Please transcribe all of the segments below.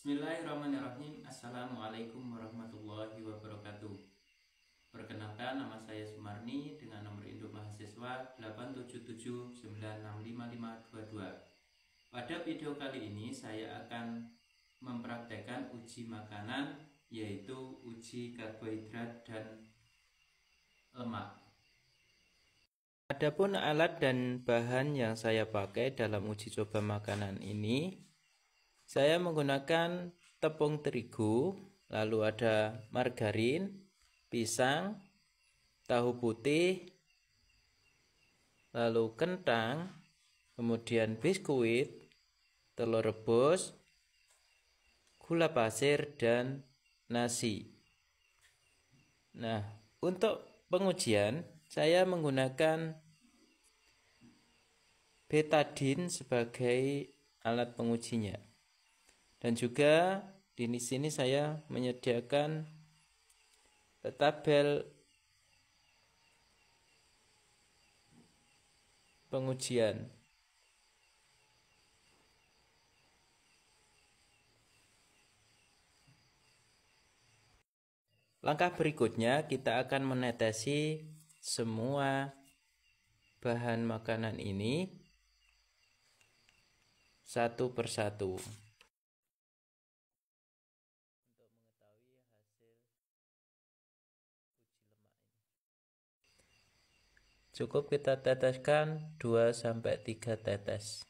Bismillahirrahmanirrahim. Assalamualaikum warahmatullahi wabarakatuh. Perkenalkan, nama saya Sumarni dengan nomor induk mahasiswa 877965522. Pada video kali ini saya akan mempraktekkan uji makanan, yaitu uji karbohidrat dan lemak. Adapun alat dan bahan yang saya pakai dalam uji coba makanan ini, saya menggunakan tepung terigu, lalu ada margarin, pisang, tahu putih, lalu kentang, kemudian biskuit, telur rebus, gula pasir, dan nasi. Nah, untuk pengujian saya menggunakan betadine sebagai alat pengujinya. Dan juga di sini saya menyediakan tabel pengujian. Langkah berikutnya kita akan menetesi semua bahan makanan ini satu persatu. Untuk mengetahui hasil uji lemak ini, cukup kita teteskan 2-3 tetes.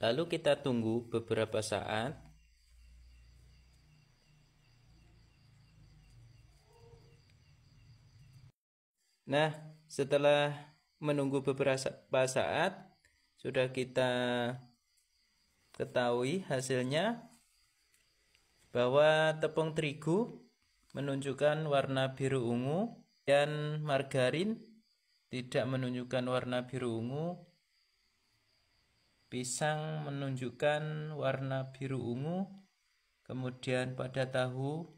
Lalu kita tunggu beberapa saat. Nah, setelah menunggu beberapa saat, sudah kita ketahui hasilnya bahwa tepung terigu menunjukkan warna biru ungu dan margarin tidak menunjukkan warna biru ungu. Pisang menunjukkan warna biru ungu, kemudian pada tahu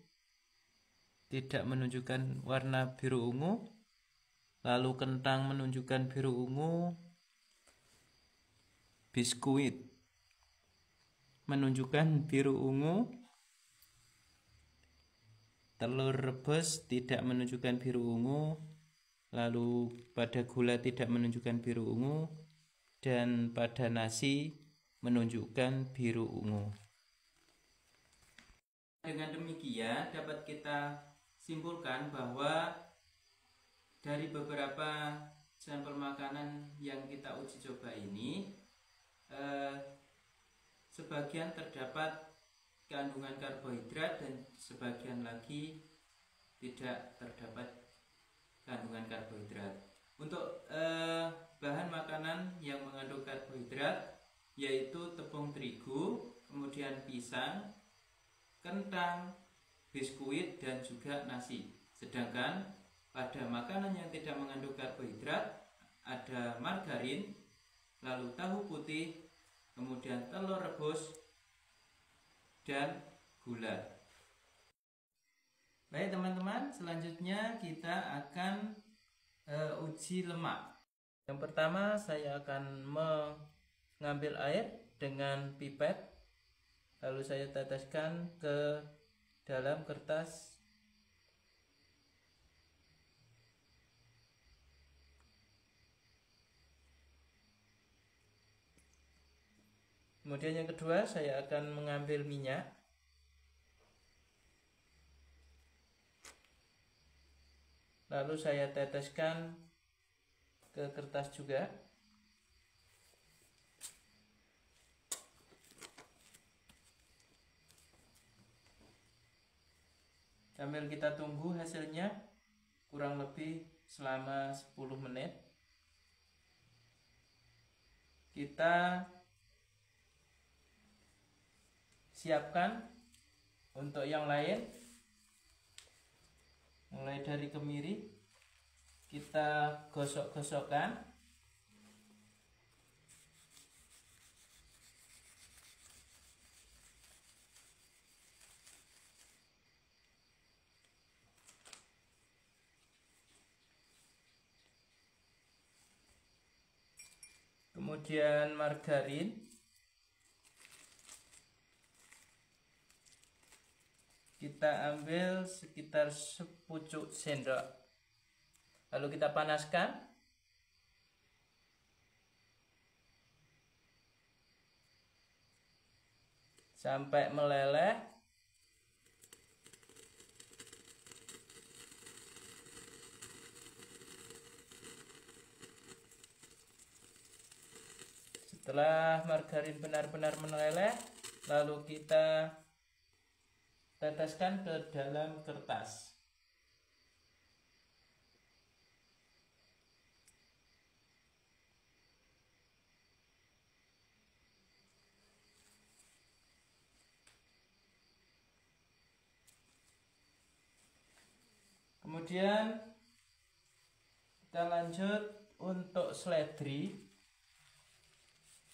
tidak menunjukkan warna biru ungu, lalu kentang menunjukkan biru ungu, biskuit menunjukkan biru ungu, telur rebus tidak menunjukkan biru ungu, lalu pada gula tidak menunjukkan biru ungu, dan pada nasi menunjukkan biru ungu. Dengan demikian dapat kita simpulkan bahwa dari beberapa sampel makanan yang kita uji coba ini, sebagian terdapat kandungan karbohidrat dan sebagian lagi tidak terdapat kandungan karbohidrat. Untuk bahan makanan yang mengandung karbohidrat yaitu tepung terigu, kemudian pisang, kentang, biskuit, dan juga nasi. Sedangkan pada makanan yang tidak mengandung karbohidrat ada margarin, lalu tahu putih, kemudian telur rebus, dan gula. Baik teman-teman, selanjutnya kita akan uji lemak. Yang pertama saya akan mengambil air dengan pipet, lalu saya teteskan ke dalam kertas kemudian yang kedua saya akan mengambil minyak, lalu saya teteskan ke kertas juga. Sambil kita tunggu hasilnya kurang lebih selama 10 menit. kita siapkan untuk yang lain. Mulai dari kemiri kita gosok-gosokkan. Kemudian margarin kita ambil sekitar sepucuk sendok, lalu kita panaskan sampai meleleh. Setelah margarin benar-benar meleleh, lalu kita teteskan ke dalam kertas. Kemudian kita lanjut untuk seledri.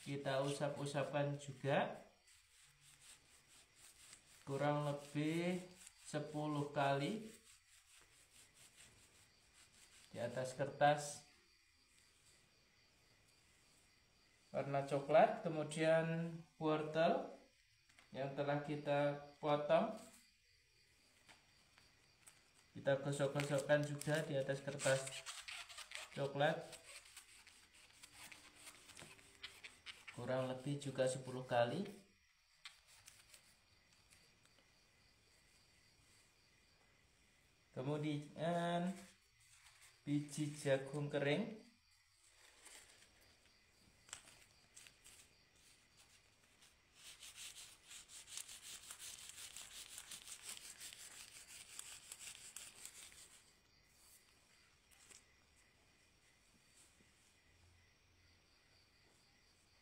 Kita usap-usapkan juga kurang lebih 10 kali di atas kertas warna coklat. Kemudian wortel yang telah kita potong kita gosok-gosokkan juga di atas kertas coklat, kurang lebih juga 10 kali. Kemudian biji jagung kering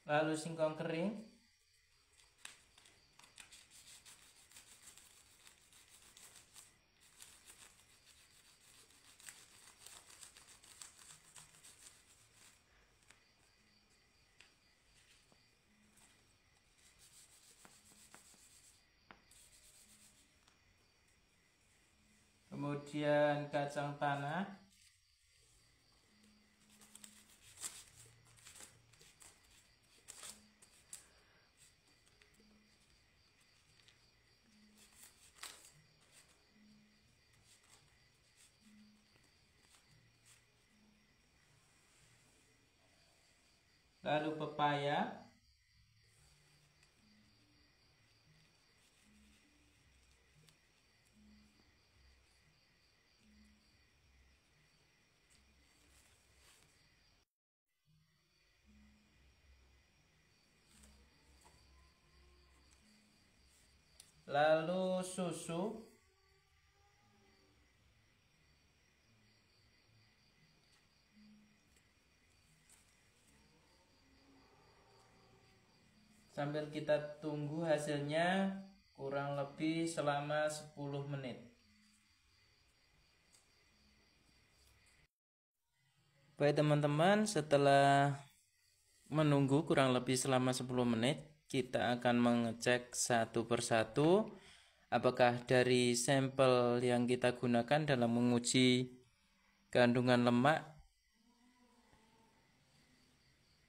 lalu singkong kering, kemudian kacang tanah, lalu pepaya, lalu susu, sambil kita tunggu hasilnya kurang lebih selama 10 menit. Baik teman-teman, setelah menunggu kurang lebih selama 10 menit, kita akan mengecek satu persatu apakah dari sampel yang kita gunakan dalam menguji kandungan lemak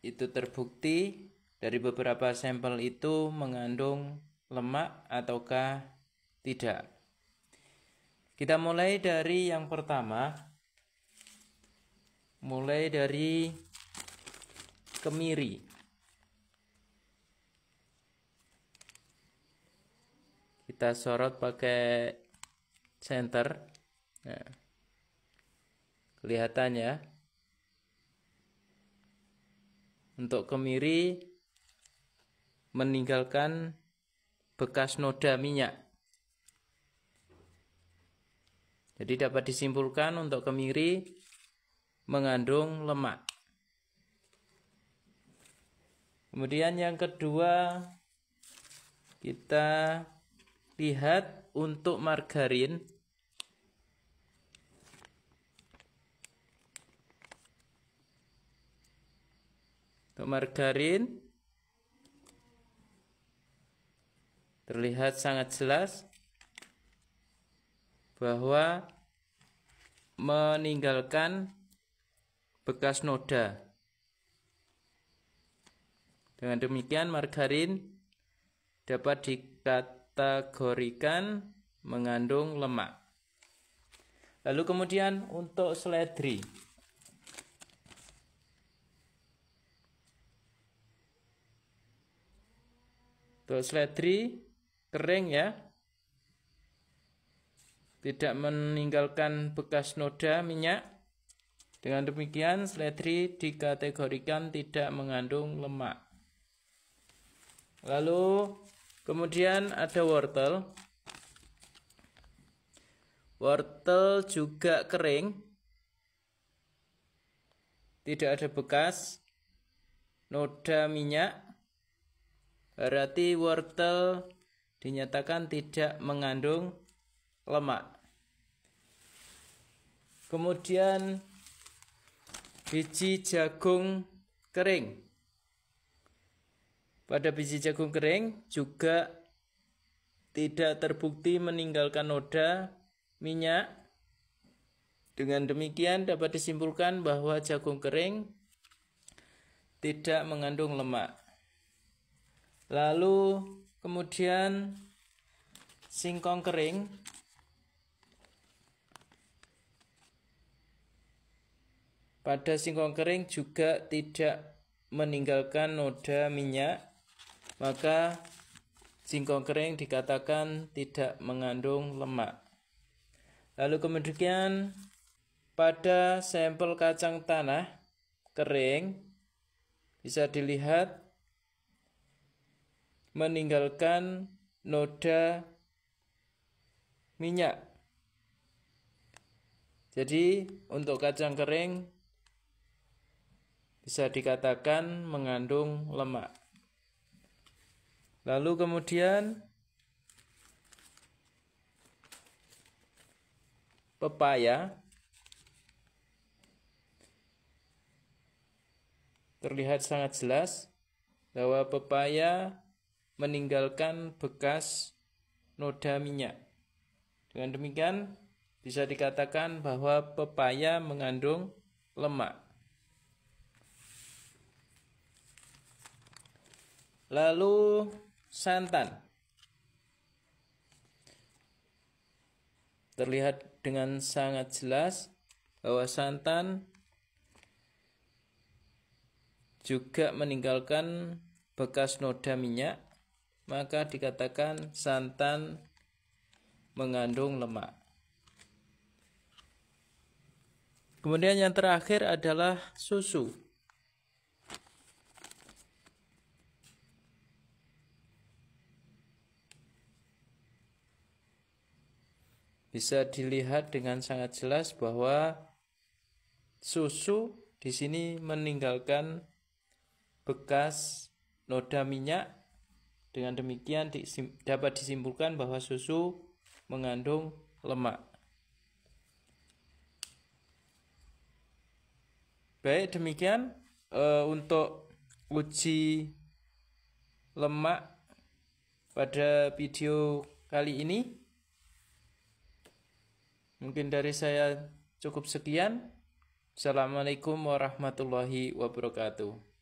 itu terbukti dari beberapa sampel itu mengandung lemak ataukah tidak. Kita mulai dari yang pertama, mulai dari kemiri. Kita sorot pakai senter. Nah, kelihatan ya. Untuk kemiri meninggalkan bekas noda minyak. Jadi dapat disimpulkan untuk kemiri mengandung lemak. Kemudian yang kedua, kita lihat untuk margarin. Untuk margarin terlihat sangat jelas bahwa meninggalkan bekas noda. Dengan demikian margarin dapat dikategorikan mengandung lemak. Lalu kemudian untuk seledri. Untuk seledri kering ya, tidak meninggalkan bekas noda minyak. Dengan demikian seledri dikategorikan tidak mengandung lemak. Lalu kemudian ada wortel. Wortel juga kering, tidak ada bekas noda minyak, berarti wortel dinyatakan tidak mengandung lemak. Kemudian biji jagung kering. Pada biji jagung kering juga tidak terbukti meninggalkan noda minyak. Dengan demikian dapat disimpulkan bahwa jagung kering tidak mengandung lemak. Lalu kemudian singkong kering. Pada singkong kering juga tidak meninggalkan noda minyak, maka singkong kering dikatakan tidak mengandung lemak. Lalu kemudian pada sampel kacang tanah kering bisa dilihat meninggalkan noda minyak. Jadi untuk kacang kering bisa dikatakan mengandung lemak. Lalu kemudian pepaya terlihat sangat jelas bahwa pepaya meninggalkan bekas noda minyak. Dengan demikian bisa dikatakan bahwa pepaya mengandung lemak. Lalu santan terlihat dengan sangat jelas bahwa santan juga meninggalkan bekas noda minyak, maka dikatakan santan mengandung lemak. Kemudian yang terakhir adalah susu. Bisa dilihat dengan sangat jelas bahwa susu di sini meninggalkan bekas noda minyak. Dengan demikian dapat disimpulkan bahwa susu mengandung lemak. Baik, demikian untuk uji lemak pada video kali ini. Mungkin dari saya cukup sekian. Assalamualaikum warahmatullahi wabarakatuh.